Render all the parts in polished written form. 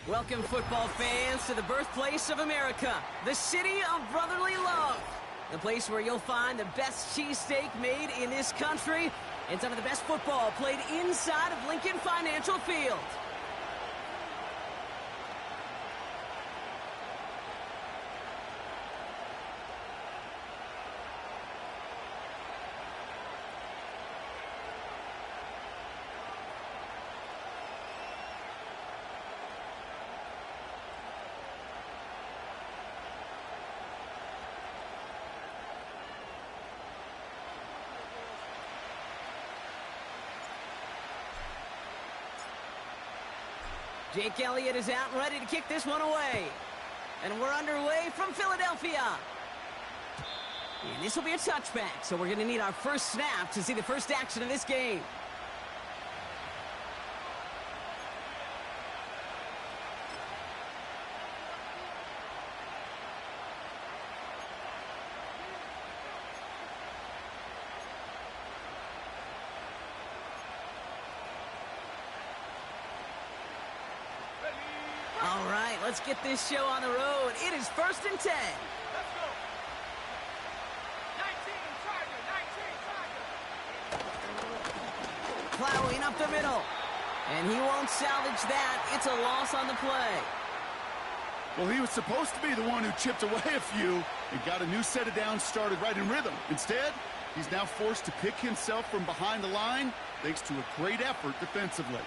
Welcome, football fans, to the birthplace of America, the city of brotherly love. The place where you'll find the best cheesesteak made in this country and some of the best football played inside of Lincoln Financial Field. Jake Elliott is out and ready to kick this one away. And we're underway from Philadelphia. And this will be a touchback, so we're going to need our first snap to see the first action of this game. All right, let's get this show on the road. It is 1st and 10. Let's go. 19, Tiger. Plowing up the middle. And he won't salvage that. It's a loss on the play. Well, he was supposed to be the one who chipped away a few and got a new set of downs started right in rhythm. Instead, he's now forced to pick himself from behind the line thanks to a great effort defensively.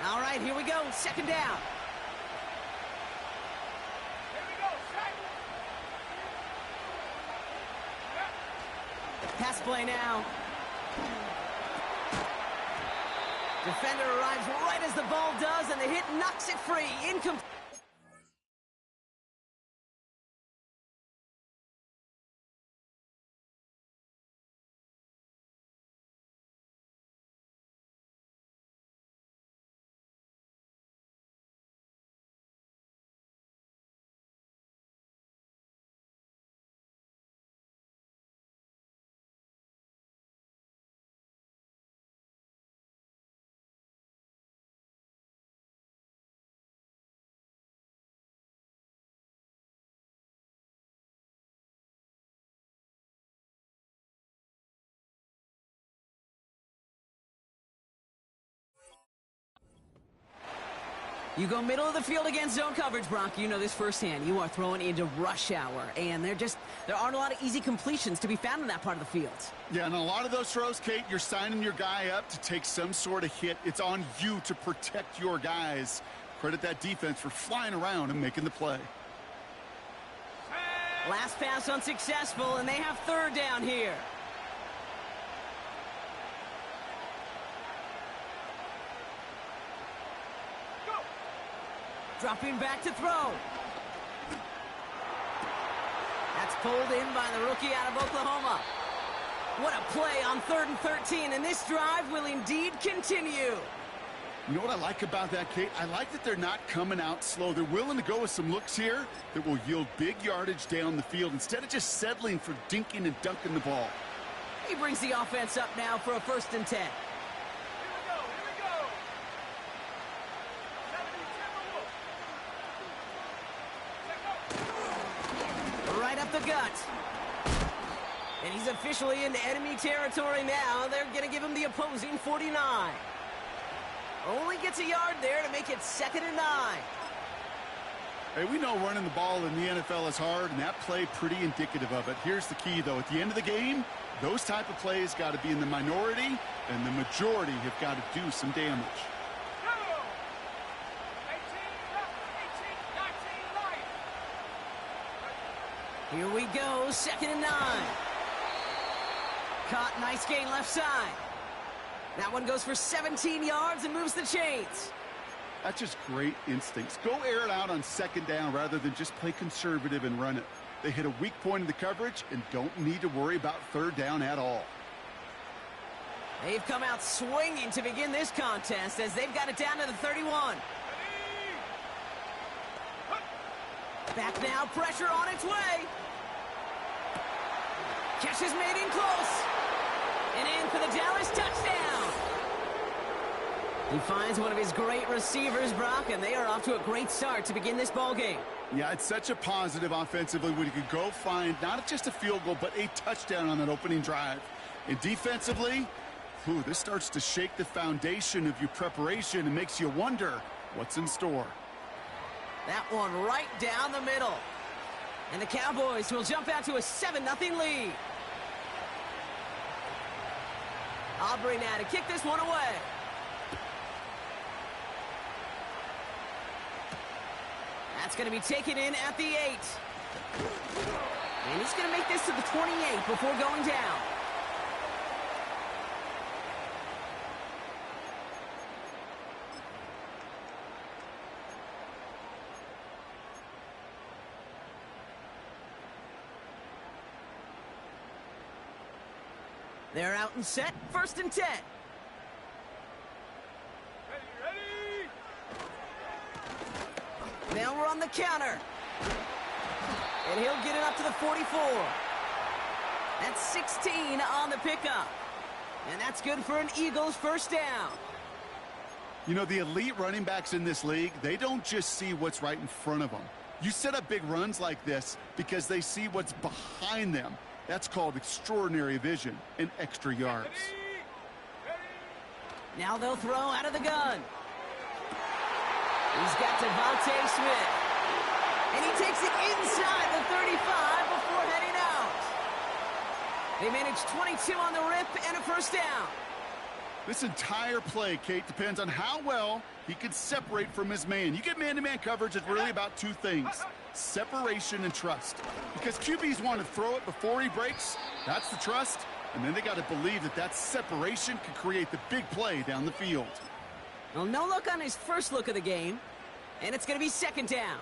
All right, here we go. 2nd down. Here we go. Pass play now. Defender arrives right as the ball does, and the hit knocks it free. Incomplete. You go middle of the field against zone coverage, Brock. You know this firsthand. You are throwing into rush hour, and there aren't a lot of easy completions to be found in that part of the field. Yeah, and a lot of those throws, Kate, you're signing your guy up to take some sort of hit. It's on you to protect your guys. Credit that defense for flying around and making the play. Last pass unsuccessful, and they have 3rd down here. Dropping back to throw. That's pulled in by the rookie out of Oklahoma. What a play on 3rd and 13, and this drive will indeed continue. You know what I like about that, Kate? I like that they're not coming out slow. They're willing to go with some looks here that will yield big yardage down the field instead of just settling for dinking and dunking the ball. He brings the offense up now for a 1st and 10. Right up the gut. And he's officially into enemy territory now. They're going to give him the opposing 49. Only gets a yard there to make it 2nd and 9. Hey, we know running the ball in the NFL is hard, and that play pretty indicative of it. Here's the key, though. At the end of the game, those type of plays got to be in the minority, and the majority have got to do some damage. Here we go, 2nd and 9. Caught, nice gain left side. That one goes for 17 yards and moves the chains. That's just great instincts. Go air it out on 2nd down rather than just play conservative and run it. They hit a weak point in the coverage and don't need to worry about 3rd down at all. They've come out swinging to begin this contest as they've got it down to the 31. Back now, pressure on its way. Catch is made in close. And in for the Dallas touchdown. He finds one of his great receivers, Brock, and they are off to a great start to begin this ball game. Yeah, it's such a positive offensively when you could go find not just a field goal, but a touchdown on that opening drive. And defensively, this starts to shake the foundation of your preparation and makes you wonder what's in store. That one right down the middle. And the Cowboys will jump out to a 7-0 lead. Aubrey now to kick this one away. That's going to be taken in at the 8. And he's going to make this to the 28 before going down. They're out and set. 1st and 10. Ready, ready! Now we're on the counter. And he'll get it up to the 44. That's 16 on the pickup. And that's good for an Eagles first down. You know, the elite running backs in this league, they don't just see what's right in front of them. You set up big runs like this because they see what's behind them. That's called extraordinary vision and extra yards. Now they'll throw out of the gun. He's got Devontae Smith. And he takes it inside the 35 before heading out. They managed 22 on the rip and a first down. This entire play, Kate, depends on how well he can separate from his man. You get man-to-man coverage, it's really about two things: separation and trust. Because QBs want to throw it before he breaks. That's the trust. And then they got to believe that that separation can create the big play down the field. Well, no look on his first look of the game. And it's going to be 2nd down.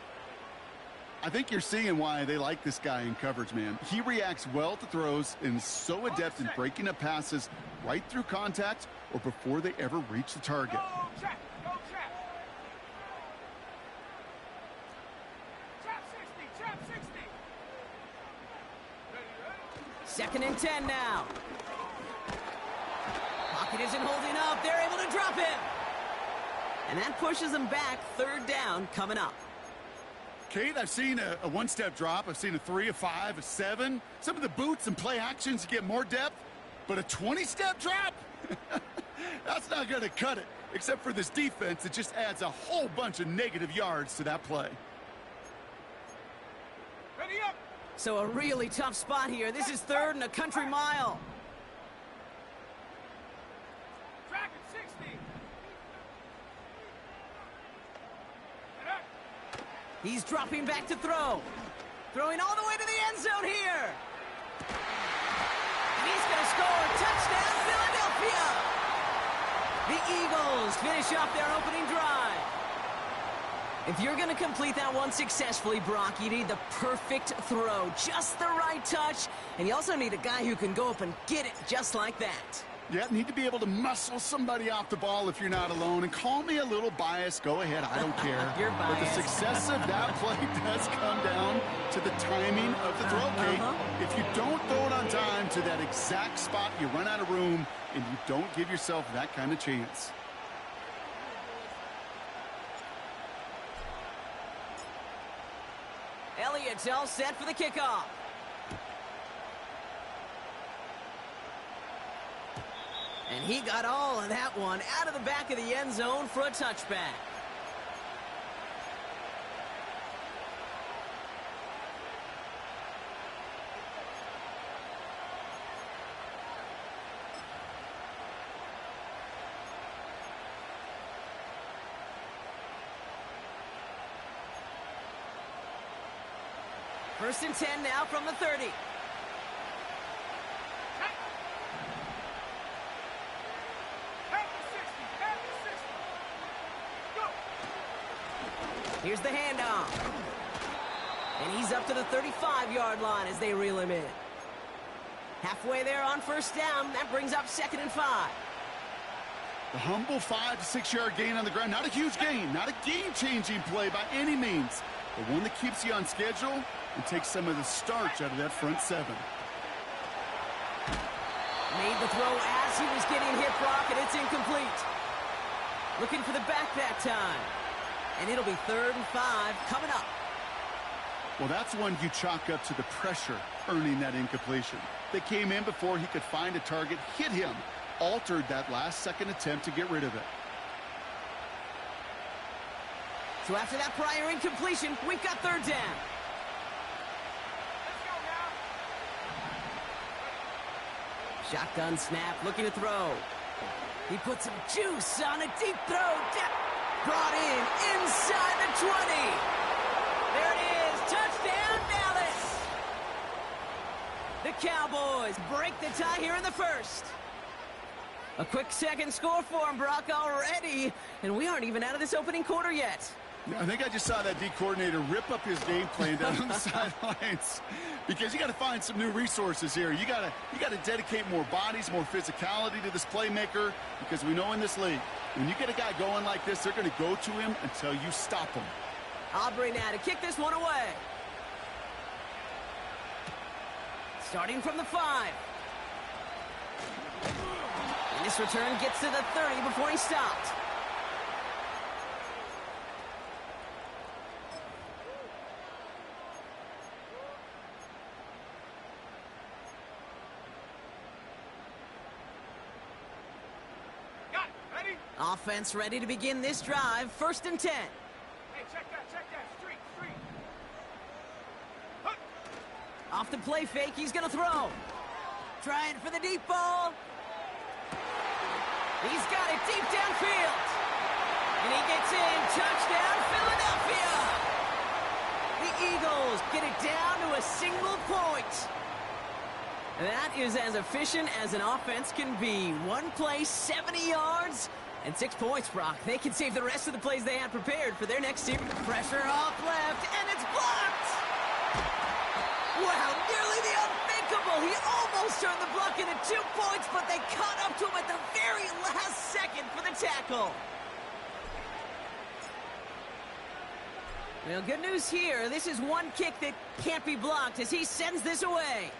I think you're seeing why they like this guy in coverage, man. He reacts well to throws and is so adept in breaking up passes right through contact or before they ever reach the target. Go, check! Go, check! Trap 60! Trap 60! Ready, ready? 2nd and 10 now. Pocket isn't holding up. They're able to drop him. And that pushes them back. 3rd down coming up. Kate, I've seen a one-step drop. I've seen a 3, a 5, a 7. Some of the boots and play actions get more depth. But a 20-step drop? That's not going to cut it. Except for this defense, it just adds a whole bunch of negative yards to that play. Ready up! So a really tough spot here. This is 3rd and a country mile. Track at 60! Get up! He's dropping back to throw. Throwing all the way to the end zone here. And he's going to score. Touchdown, Philadelphia! The Eagles finish off their opening drive. If you're going to complete that one successfully, Brock, you need the perfect throw. Just the right touch. And you also need a guy who can go up and get it just like that. Yeah, need to be able to muscle somebody off the ball if you're not alone. And call me a little biased. Go ahead. I don't care. You're But the biased. success of that play does come down to the timing of the throw, Kate. If you don't throw it on time to that exact spot, you run out of room, and you don't give yourself that kind of chance. Elliott's all set for the kickoff. And he got all of that one out of the back of the end zone for a touchback. First and 10 now from the 30. Here's the handoff. And he's up to the 35-yard line as they reel him in. Halfway there on first down. That brings up 2nd and 5. The humble 5 to 6 yard gain on the ground. Not a huge gain. Not a game-changing play by any means. But one that keeps you on schedule and takes some of the starch out of that front 7. Made the throw as he was getting hit, Brock, and it's incomplete. Looking for the back that time. And it'll be 3rd and 5 coming up. Well, that's one you chalk up to the pressure earning that incompletion. They came in before he could find a target, hit him, altered that last-second attempt to get rid of it. So after that prior incompletion, we've got 3rd down. Let's go now. Shotgun snap, looking to throw. He put some juice on a deep throw. Brought in inside the 20. There it is. Touchdown, Dallas. The Cowboys break the tie here in the first. A quick second score for him, Brock, already. And we aren't even out of this opening quarter yet. I think I just saw that D coordinator rip up his game plan down on the sidelines, because you got to find some new resources here. You got to dedicate more bodies, more physicality to this playmaker, because we know in this league, when you get a guy going like this, they're going to go to him until you stop him. Aubrey now to kick this one away. Starting from the 5. And this return gets to the 30 before he stopped. Offense ready to begin this drive. 1st and 10. Hey, check that. Street. Huh. Off the play fake, he's going to throw. Trying for the deep ball. He's got it deep downfield. And he gets in. Touchdown, Philadelphia. The Eagles get it down to a single point. That is as efficient as an offense can be. One play, 70 yards. And 6 points, Brock. They can save the rest of the plays they had prepared for their next series. Pressure off left, and it's blocked! Wow, nearly the unthinkable. He almost turned the block into 2 points, but they caught up to him at the very last second for the tackle. Well, good news here. This is one kick that can't be blocked as he sends this away.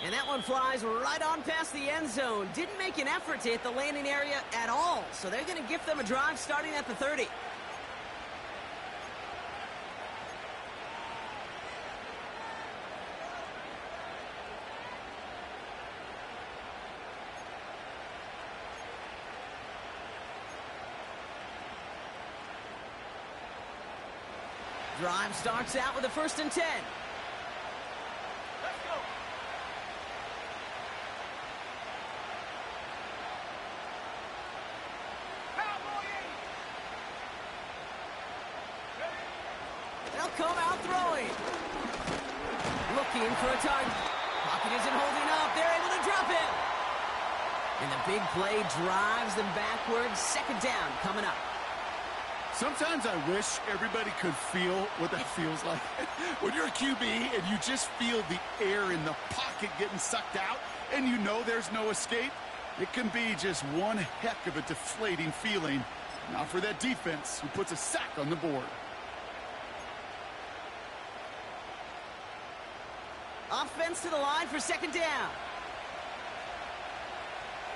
And that one flies right on past the end zone. Didn't make an effort to hit the landing area at all. So they're going to gift them a drive starting at the 30. Drive starts out with a 1st and 10. Come out throwing. Looking for a target. Pocket isn't holding up. They're able to drop it. And the big play drives them backwards. 2nd down coming up. Sometimes I wish everybody could feel what that feels like. When you're a QB and you just feel the air in the pocket getting sucked out and you know there's no escape, it can be just one heck of a deflating feeling. Not for that defense who puts a sack on the board. Offense to the line for 2nd down.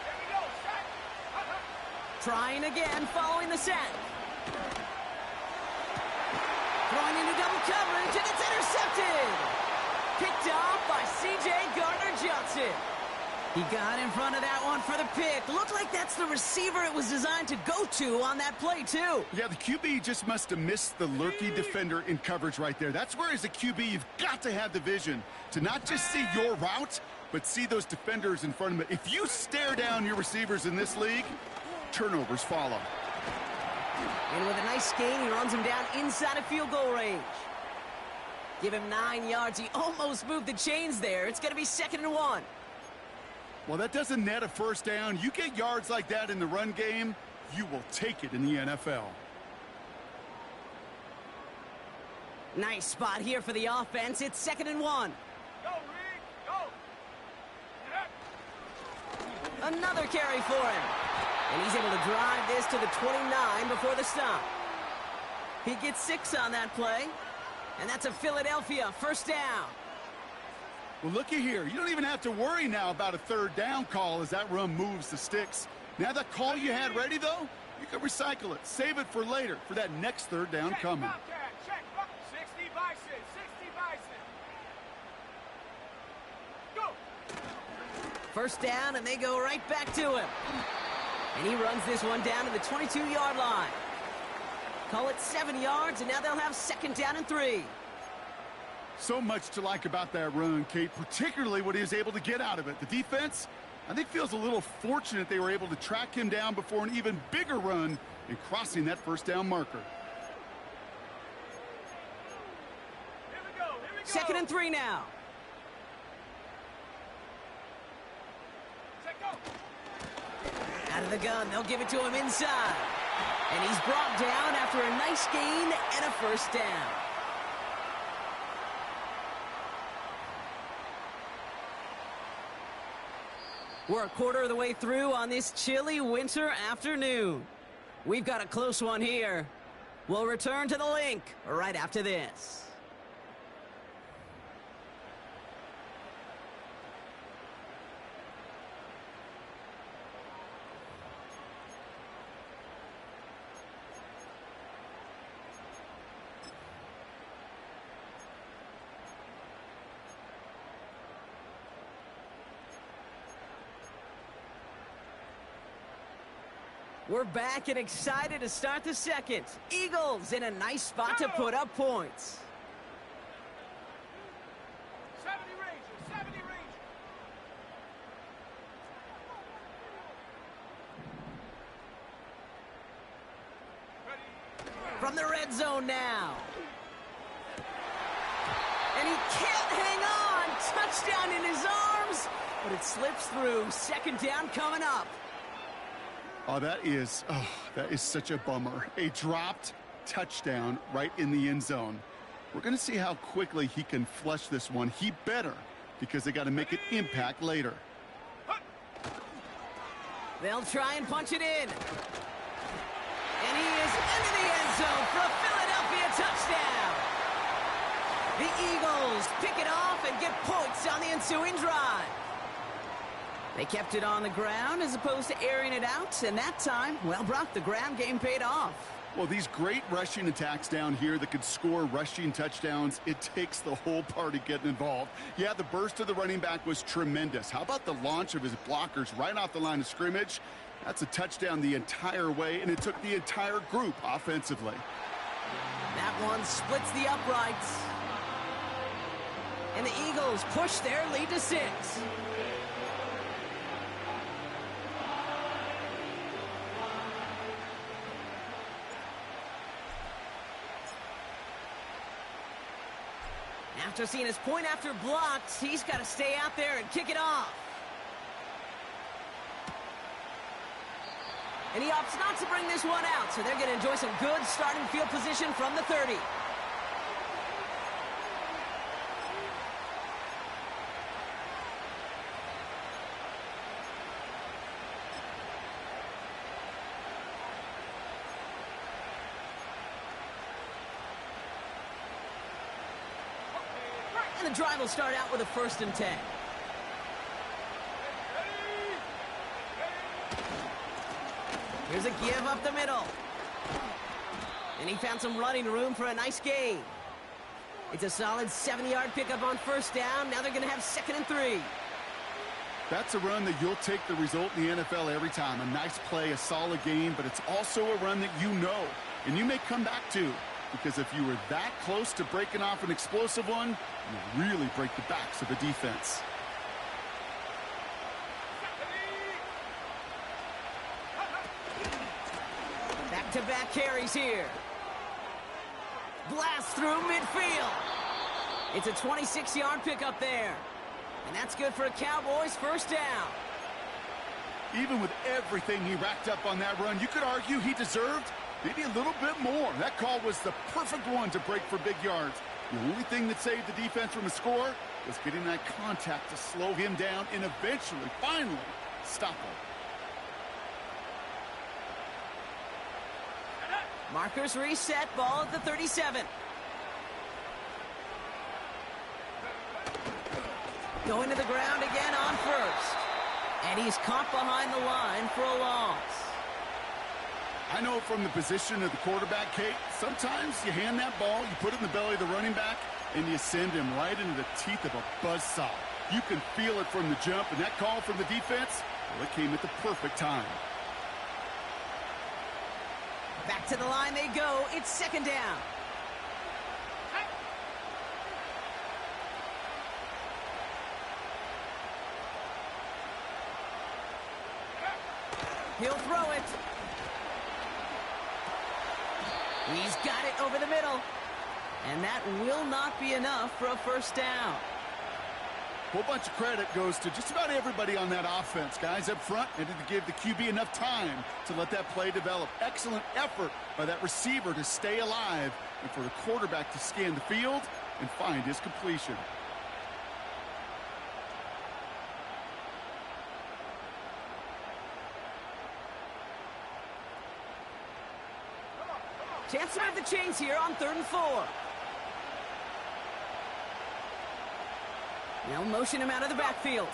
There we go, sack. Trying again following the sack. Throwing into double coverage, and it's intercepted. Picked off by C.J. Gardner-Johnson. He got in front of that one for the pick. Looked like that's the receiver it was designed to go to on that play, too. Yeah, the QB just must have missed the lurky defender in coverage right there. That's where, as a QB, you've got to have the vision to not just see your route, but see those defenders in front of it. If you stare down your receivers in this league, turnovers follow. And with a nice gain, he runs him down inside of field goal range. Give him 9 yards. He almost moved the chains there. It's going to be 2nd and 1. Well, that doesn't net a 1st down. You get yards like that in the run game, you will take it in the NFL. Nice spot here for the offense. It's 2nd and 1. Go, Reed, go. Another carry for him. And he's able to drive this to the 29 before the stop. He gets 6 on that play. And that's a Philadelphia 1st down. Well, looky here. You don't even have to worry now about a 3rd down call as that run moves the sticks. Now that call you had ready, though, you can recycle it. Save it for later, for that next third down Check, coming. Bobcat, check, 60 Bison, 60 Bison. Go. First down, and they go right back to him. And he runs this one down to the 22-yard line. Call it 7 yards, and now they'll have second down and 3. So much to like about that run, Kate, particularly what he was able to get out of it. The defense, I think, feels a little fortunate they were able to track him down before an even bigger run in crossing that first down marker. Here we go, here we go. Second and 3 now. Check, go. Out of the gun, they'll give it to him inside. And he's brought down after a nice gain and a first down. We're a quarter of the way through on this chilly winter afternoon. We've got a close one here. We'll return to the link right after this. We're back and excited to start the second. Eagles in a nice spot to put up points. 70 Rangers, 70 Rangers. Ready. From the red zone now. And he can't hang on. Touchdown in his arms, but it slips through. Second down coming up. Oh, that is such a bummer. A dropped touchdown right in the end zone. We're going to see how quickly he can flush this one. He better, because they got to make an impact later. They'll try and punch it in. And he is into the end zone for a Philadelphia touchdown. The Eagles pick it off and get points on the ensuing drive. They kept it on the ground as opposed to airing it out, and that time, well, Brock, the ground game paid off. Well, these great rushing attacks down here that could score rushing touchdowns, it takes the whole party getting involved. Yeah, the burst of the running back was tremendous. How about the launch of his blockers right off the line of scrimmage? That's a touchdown the entire way, and it took the entire group offensively. That one splits the uprights. And the Eagles push their lead to 6. After seeing his point after blocked, he's got to stay out there and kick it off. And he opts not to bring this one out, so they're going to enjoy some good starting field position from the 30. And the drive will start out with a 1st and 10. Here's a give up the middle. And he found some running room for a nice gain. It's a solid 70-yard pickup on 1st down. Now they're going to have 2nd and 3. That's a run that you'll take the result in the NFL every time. A nice play, a solid game, but it's also a run that you know and you may come back to. Because if you were that close to breaking off an explosive one, you really break the backs of the defense. Back-to-back carries here. Blast through midfield. It's a 26-yard pickup there. And that's good for a Cowboys 1st down. Even with everything he racked up on that run, you could argue he deserved maybe a little bit more. That call was the perfect one to break for big yards. The only thing that saved the defense from a score was getting that contact to slow him down and eventually, finally, stop him. Markers reset, ball at the 37. Going to the ground again on 1st. And he's caught behind the line for a loss. I know from the position of the quarterback, Kate, sometimes you hand that ball, you put it in the belly of the running back, and you send him right into the teeth of a buzzsaw. You can feel it from the jump, and that call from the defense, well, it came at the perfect time. Back to the line they go. It's second down. He'll throw it. He's got it over the middle. And that will not be enough for a first down. A whole bunch of credit goes to just about everybody on that offense. Guys up front needed to give the QB enough time to let that play develop. Excellent effort by that receiver to stay alive and for the quarterback to scan the field and find his completion. Chance to move the chains here on 3rd and 4. Now motion him out of the backfield.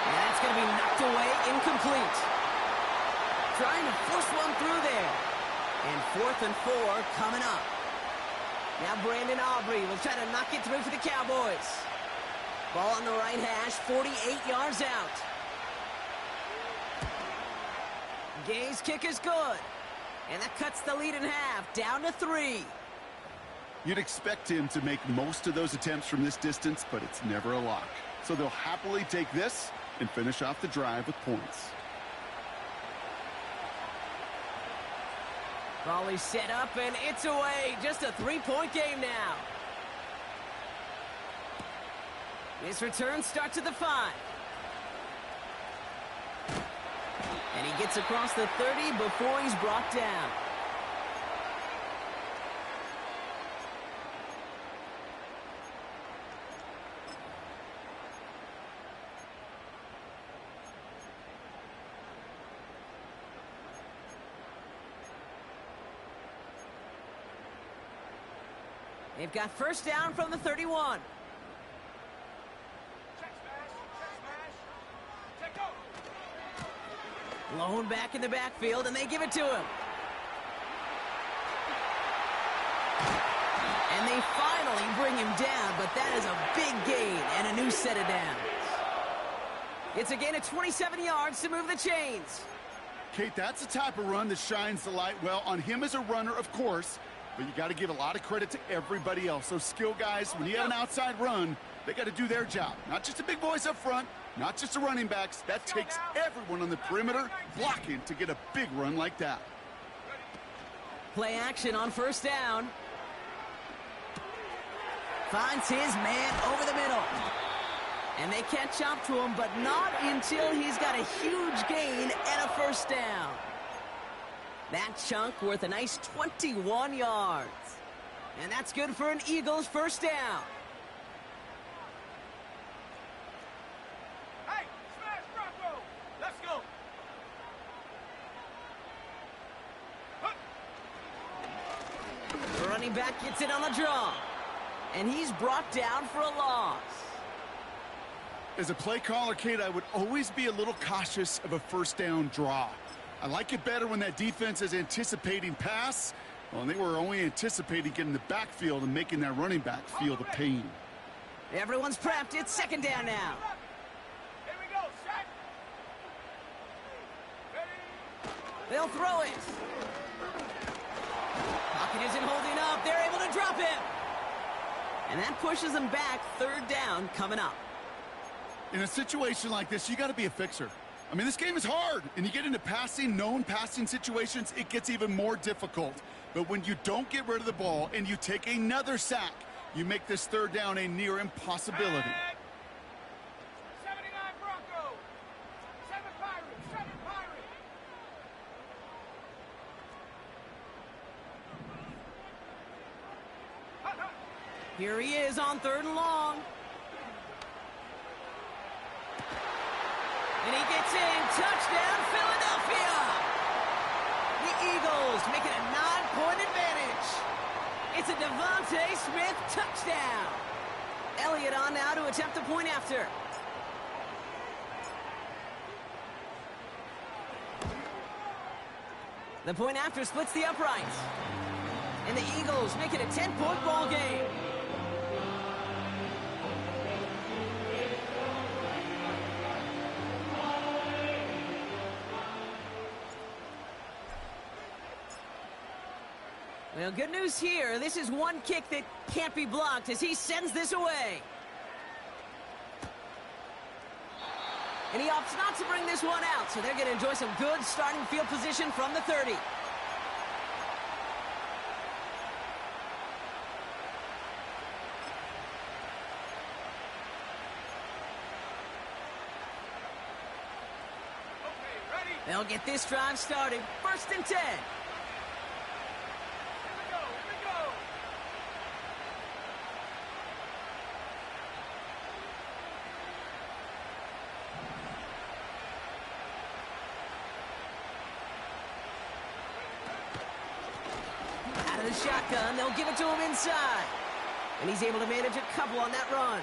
And that's going to be knocked away, incomplete. Trying to force one through there. And 4th and 4 coming up. Now Brandon Aubrey will try to knock it through for the Cowboys. Ball on the right hash, 48 yards out. Gay's kick is good. And that cuts the lead in half, down to 3. You'd expect him to make most of those attempts from this distance, but it's never a lock. So they'll happily take this and finish off the drive with points. Volley set up, and it's away. Just a 3-point game now. His return starts at the 5. And he gets across the 30 before he's brought down. They've got first down from the 31. Lone back in the backfield, and they give it to him. And they finally bring him down, but that is a big gain and a new set of downs. It's a gain of 27 yards to move the chains. Kate, that's the type of run that shines the light well on him as a runner, of course, but you got to give a lot of credit to everybody else. Those skill guys, when you have an outside run, they got to do their job. Not just the big boys up front, not just the running backs. That takes everyone on the perimeter blocking to get a big run like that. Play action on first down. Finds his man over the middle. And they catch up to him, but not until he's got a huge gain and a first down. That chunk worth a nice 21 yards. And that's good for an Eagles first down. Hey, smash Bronco! Let's go! The running back gets it on the draw. And he's brought down for a loss. As a play caller, Kate, I would always be a little cautious of a first down draw. I like it better when that defense is anticipating pass. Well, and they were only anticipating getting the backfield and making that running back feel the pain. Everyone's prepped. It's second down now. Here we go, set! Ready? They'll throw it. Pocket isn't holding up. They're able to drop him. And that pushes them back. Third down coming up. In a situation like this, you got to be a fixer. I mean, this game is hard, and you get into known passing situations, it gets even more difficult. But when you don't get rid of the ball and you take another sack, you make this third down a near impossibility. 79 Bronco! 7 Pirates! 7 Pirates! Here he is on 3rd and long. And he gets in. Touchdown, Philadelphia! The Eagles make it a 9-point advantage. It's a Devontae Smith touchdown. Elliott on now to attempt the point after. The point after splits the uprights. And the Eagles make it a 10-point ball game. Well, good news here. This is one kick that can't be blocked as he sends this away. And he opts not to bring this one out, so they're going to enjoy some good starting field position from the 30. They'll get this drive started. 1st and 10. Out of the shotgun, they'll give it to him inside. And he's able to manage a couple on that run.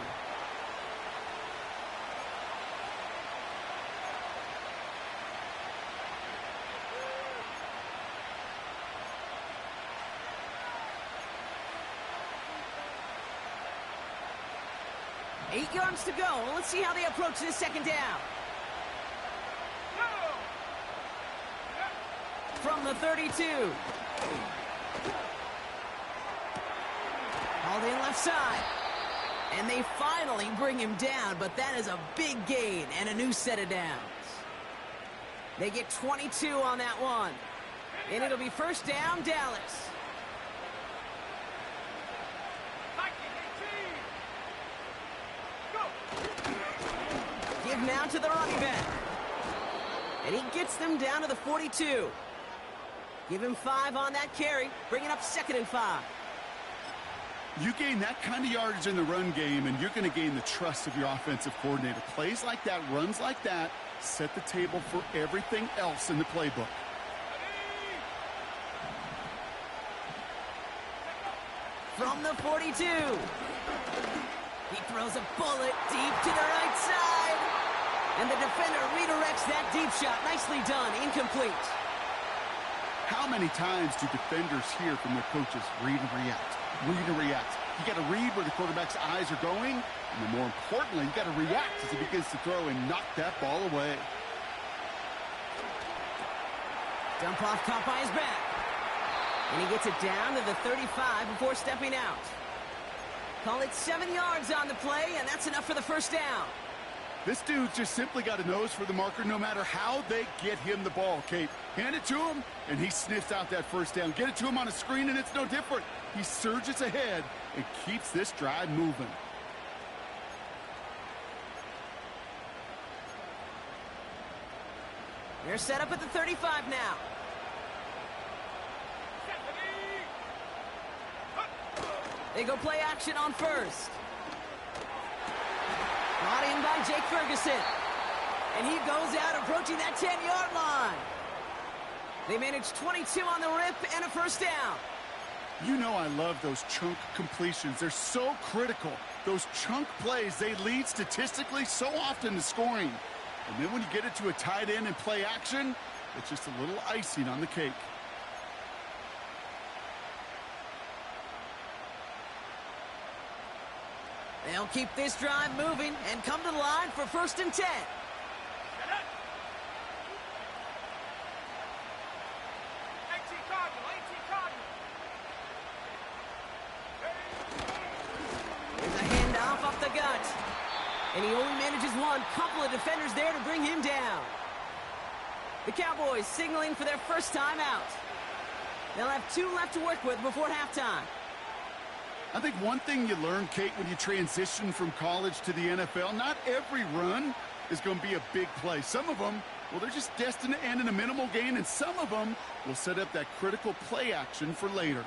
Eight yards to go. Well, let's see how they approach this 2nd down. From the 32. All in left side. And they finally bring him down, but that is a big gain and a new set of downs. They get 22 on that one. And it'll be 1st down, Dallas. Give now to the running back. And he gets them down to the 42. Give him 5 on that carry. Bring it up 2nd and 5. You gain that kind of yardage in the run game, and you're going to gain the trust of your offensive coordinator. Plays like that, runs like that, set the table for everything else in the playbook. From the 42. He throws a bullet deep to the right side. And the defender redirects that deep shot. Nicely done. Incomplete. How many times do defenders hear from their coaches, read and react, read and react? You got to read where the quarterback's eyes are going, and then more importantly, you got to react as he begins to throw and knock that ball away. Dump off caught by his back. And he gets it down to the 35 before stepping out. Call it 7 yards on the play, and that's enough for the 1st down. This dude's just simply got a nose for the marker no matter how they get him the ball, Kate. Hand it to him, and he sniffs out that 1st down. Get it to him on a screen, and it's no different. He surges ahead and keeps this drive moving. They're set up at the 35 now. They go play action on 1st. Brought in by Jake Ferguson. And he goes out approaching that 10-yard line. They manage 22 on the rip and a 1st down. You know I love those chunk completions. They're so critical. Those chunk plays, they lead statistically so often to scoring. And then when you get it to a tight end and play action, it's just a little icing on the cake. They'll keep this drive moving and come to the line for 1st and 10. There's a handoff up the gut. And he only manages one. Couple of defenders there to bring him down. The Cowboys signaling for their 1st time out. They'll have 2 left to work with before halftime. I think one thing you learn, Kate, when you transition from college to the NFL, not every run is going to be a big play. Some of them, well, they're just destined to end in a minimal gain, and some of them will set up that critical play action for later.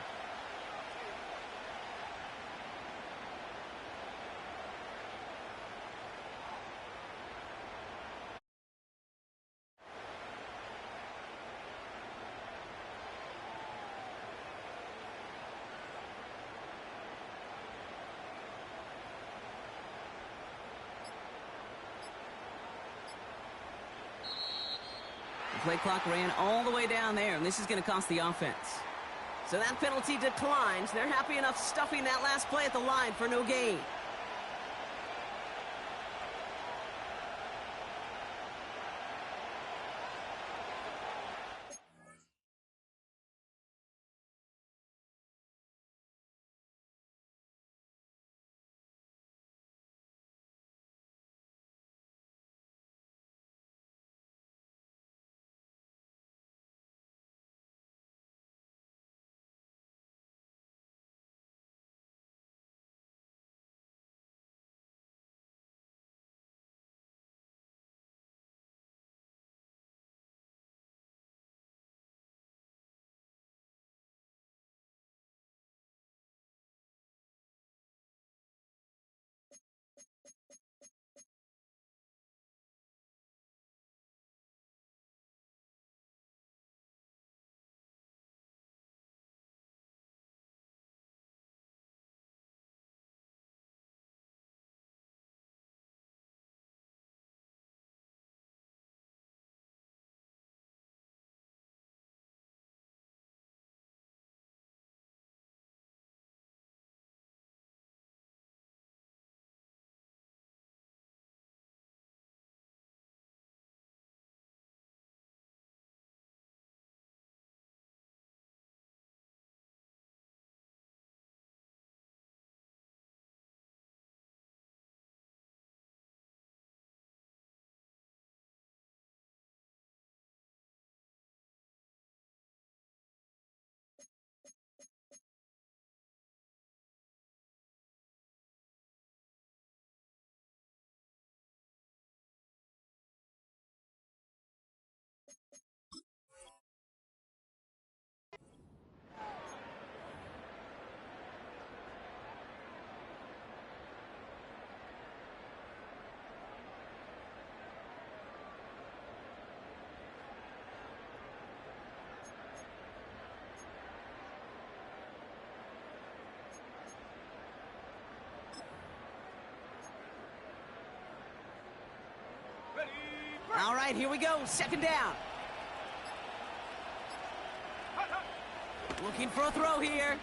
play clock ran all the way down there, and this is going to cost the offense. So that penalty declines. They're happy enough stuffing that last play at the line for no gain. All right, here we go. Second down. Looking for a throw here.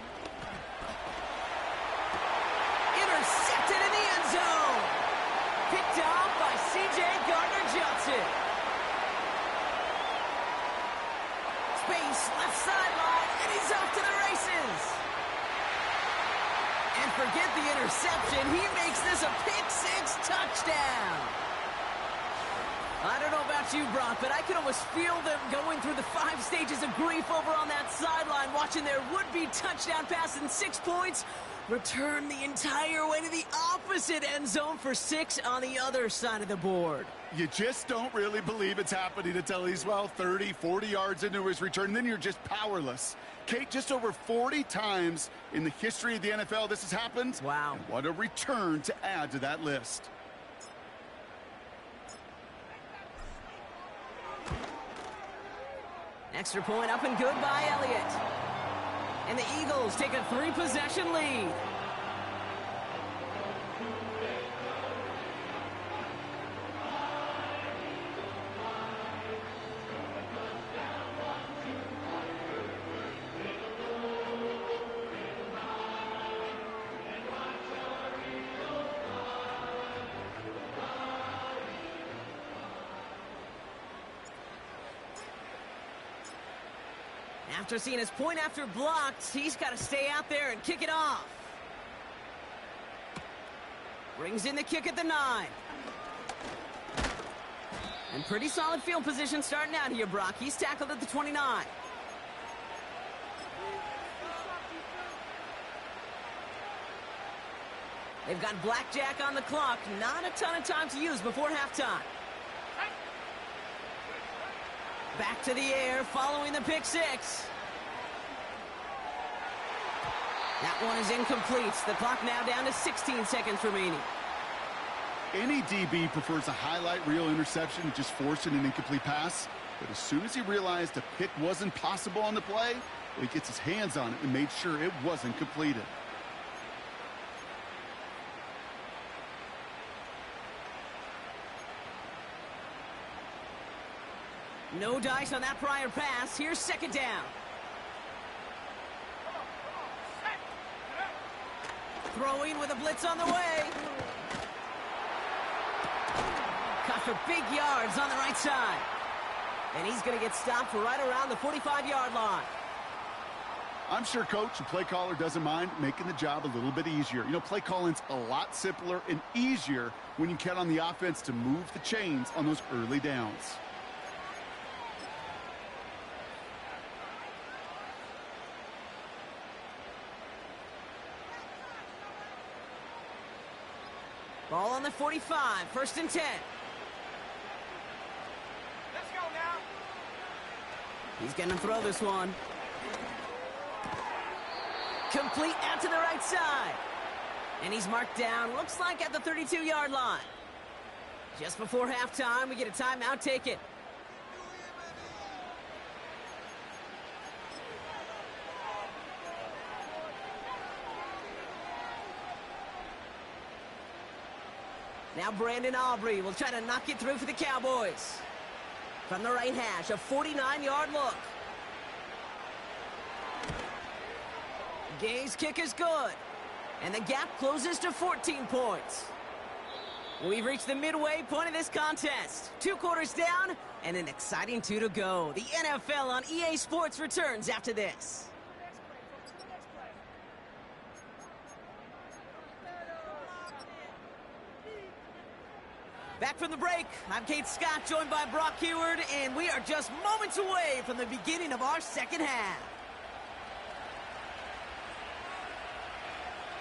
Intercepted in the end zone. Picked off by C.J. Gardner-Johnson. Space, left sideline, and he's off to the races. And forget the interception. He makes this a pick-six touchdown. I don't know about you, Brock, but I can almost feel them going through the 5 stages of grief over on that sideline, watching their would-be touchdown pass in 6 points return the entire way to the opposite end zone for 6 on the other side of the board. You just don't really believe it's happening until he's, well, 30, 40 yards into his return, and then you're just powerless. Kate, just over 40 times in the history of the NFL this has happened. Wow. And what a return to add to that list. Extra point up and good by Elliott. And the Eagles take a 3-possession lead. After seeing his point after blocked, he's got to stay out there and kick it off. Brings in the kick at the 9. And pretty solid field position starting out here, Brock. He's tackled at the 29. They've got blackjack on the clock. Not a ton of time to use before halftime. Back to the air, following the pick 6. That one is incomplete. The clock now down to 16 seconds remaining. Any DB prefers a highlight reel interception and just forcing an incomplete pass. But as soon as he realized a pick wasn't possible on the play, well, he gets his hands on it and made sure it wasn't completed. No dice on that prior pass. Here's second down. Throwing with a blitz on the way. Caught for big yards on the right side. And he's going to get stopped right around the 45-yard line. I'm sure coach and play caller doesn't mind making the job a little bit easier. You know, play calling's a lot simpler and easier when you count on the offense to move the chains on those early downs. Ball on the 45, first and 10. Let's go now. He's going to throw this one. Complete out to the right side. And he's marked down, looks like at the 32-yard line. Just before halftime, we get a timeout. Take it. Now Brandon Aubrey will try to knock it through for the Cowboys. From the right hash, a 49-yard look. Gay's kick is good. And the gap closes to 14 points. We've reached the midway point of this contest. 2 quarters down and an exciting 2 to go. The NFL on EA Sports returns after this. Back from the break, I'm Kate Scott, joined by Brock Heward, and we are just moments away from the beginning of our second half.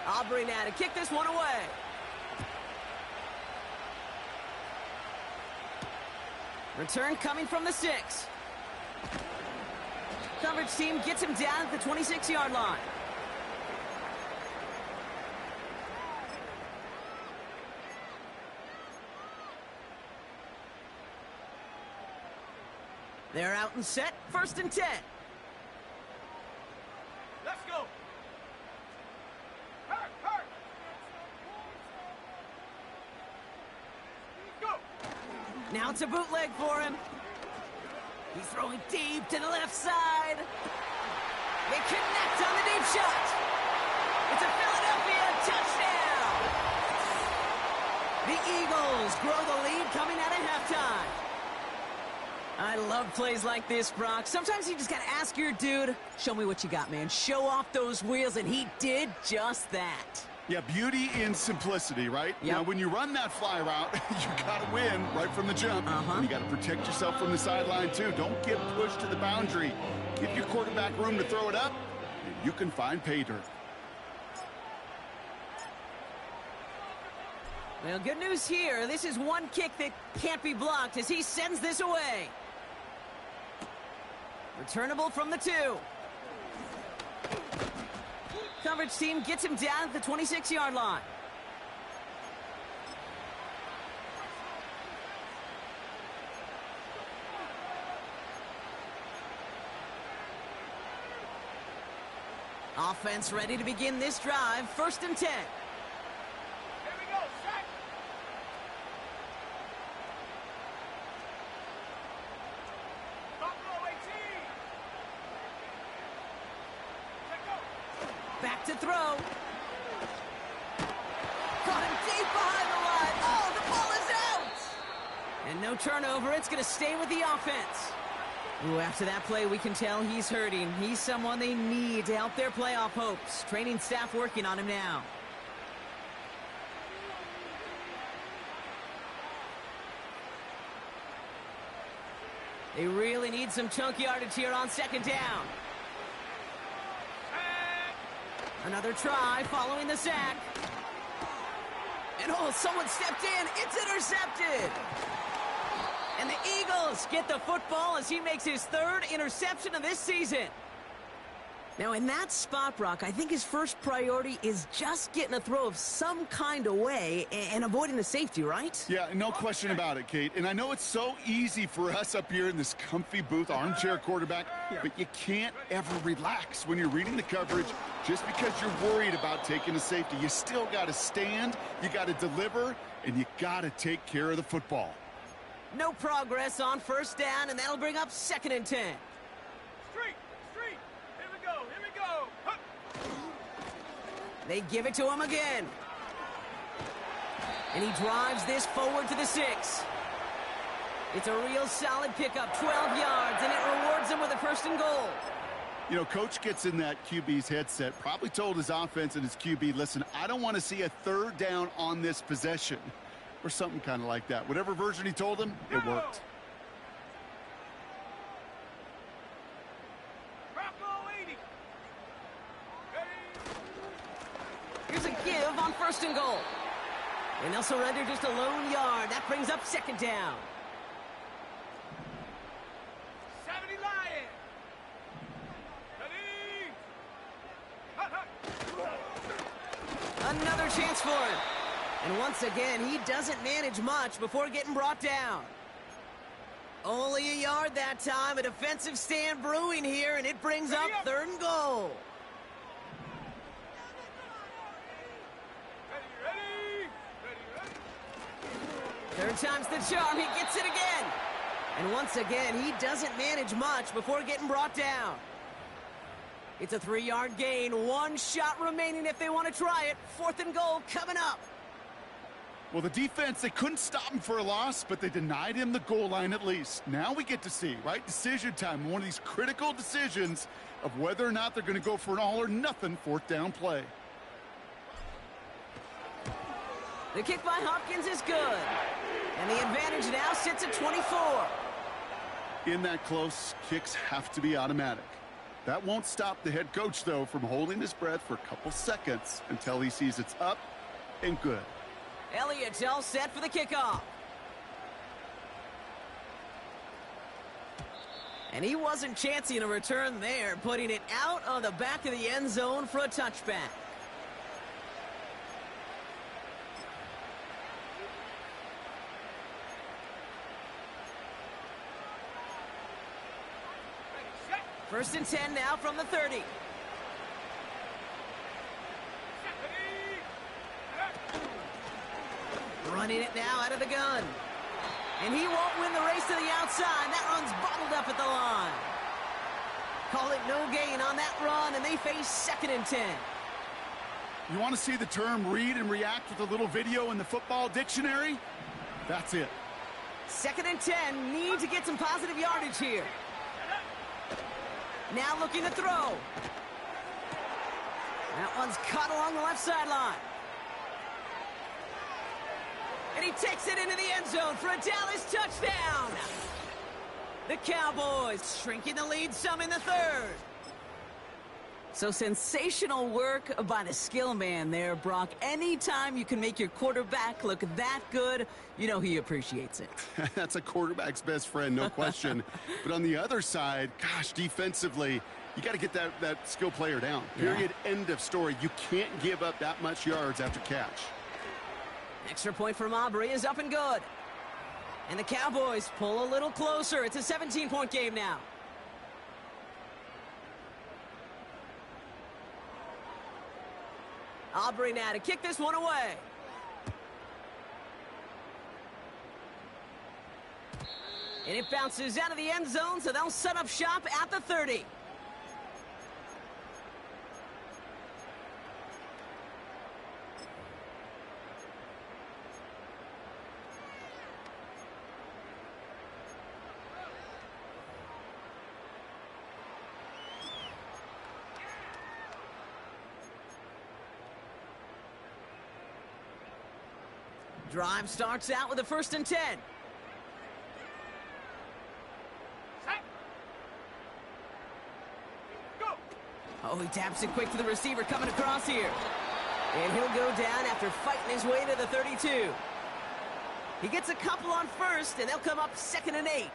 Aubrey now to kick this one away. Return coming from the 6. Coverage team gets him down at the 26-yard line. They're out and set, first and 10. Let's go. Hurt, hurt. Go. Now it's a bootleg for him. He's throwing deep to the left side. They connect on the deep shot. It's a Philadelphia touchdown. The Eagles grow the lead coming out of halftime. I love plays like this, Brock. Sometimes you just got to ask your dude, show me what you got, man. Show off those wheels, and he did just that. Yeah, beauty in simplicity, right? Yep. Now, when you run that fly route, you got to win right from the jump. And you got to protect yourself from the sideline, too. Don't get pushed to the boundary. Give your quarterback room to throw it up, and you can find pay dirt. Well, good news here. This is one kick that can't be blocked as he sends this away. Returnable from the 2. Coverage team gets him down at the 26-yard line. Offense ready to begin this drive. First and 10. Here we go, set. Buffalo 18. Let go. Back to throw. Caught him deep behind the line. Oh, the ball is out! And no turnover. It's going to stay with the offense. Ooh, after that play, we can tell he's hurting. He's someone they need to help their playoff hopes. Training staff working on him now. They really need some chunk yardage here on second down. Another try following the sack. And oh, someone stepped in. It's intercepted. And the Eagles get the football as he makes his 3rd interception of this season. Now, in that spot, Brock, I think his first priority is just getting a throw of some kind of way and avoiding the safety, right? Yeah, no question about it, Kate. And I know it's so easy for us up here in this comfy booth, armchair quarterback, but you can't ever relax when you're reading the coverage just because you're worried about taking a safety. You still got to stand, you got to deliver, and you got to take care of the football. No progress on first down, and that'll bring up 2nd and 10. Street! Here we go! Huh. They give it to him again. And he drives this forward to the 6. It's a real solid pickup, 12 yards, and it rewards him with a 1st and goal. You know, coach gets in that QB's headset, probably told his offense and his QB, listen, I don't want to see a 3rd down on this possession. Or something kind of like that. Whatever version he told him, it worked. Bronco 80. Here's a give on 1st and goal. And they'll surrender just a lone yard. That brings up 2nd down. 70 Lion. Ready. Another chance for him. And once again, he doesn't manage much before getting brought down. Only a yard that time. A defensive stand brewing here, and it brings up 3rd and goal. Ready. 3rd time's the charm. He gets it again. And once again, he doesn't manage much before getting brought down. It's a 3-yard gain. 1 shot remaining if they want to try it. 4th and goal coming up. Well, the defense, they couldn't stop him for a loss, but they denied him the goal line at least. Now we get to see, right? Decision time. One of these critical decisions of whether or not they're going to go for an all-or-nothing 4th down play. The kick by Hopkins is good. And the advantage now sits at 24. In that close, kicks have to be automatic. That won't stop the head coach, though, from holding his breath for a couple seconds until he sees it's up and good. Elliott's all set for the kickoff. And he wasn't chancing a return there, putting it out on the back of the end zone for a touchback. Ready, set. 1st and 10 now from the 30. Running it now out of the gun. And he won't win the race to the outside. That run's bottled up at the line. Call it no gain on that run, and they face 2nd and 10. You want to see the term read and react with a little video in the football dictionary? That's it. 2nd and 10, need to get some positive yardage here. Now looking to throw. That one's caught along the left sideline. And he takes it into the end zone for a Dallas touchdown. The Cowboys shrinking the lead some in the 3rd. So sensational work by the skill man there, Brock. Anytime you can make your quarterback look that good, you know he appreciates it. That's a quarterback's best friend, no question. But on the other side, gosh, defensively, you got to get that skill player down. Period. Yeah. End of story. You can't give up that much yards after catch. Extra point from Aubrey is up and good. And the Cowboys pull a little closer. It's a 17-point game now. Aubrey now to kick this one away. And it bounces out of the end zone, so they'll set up shop at the 30. Drive starts out with a 1st and 10. Set. Go. Oh, he taps it quick to the receiver coming across here. And he'll go down after fighting his way to the 32. He gets a couple on 1st, and they'll come up 2nd and 8.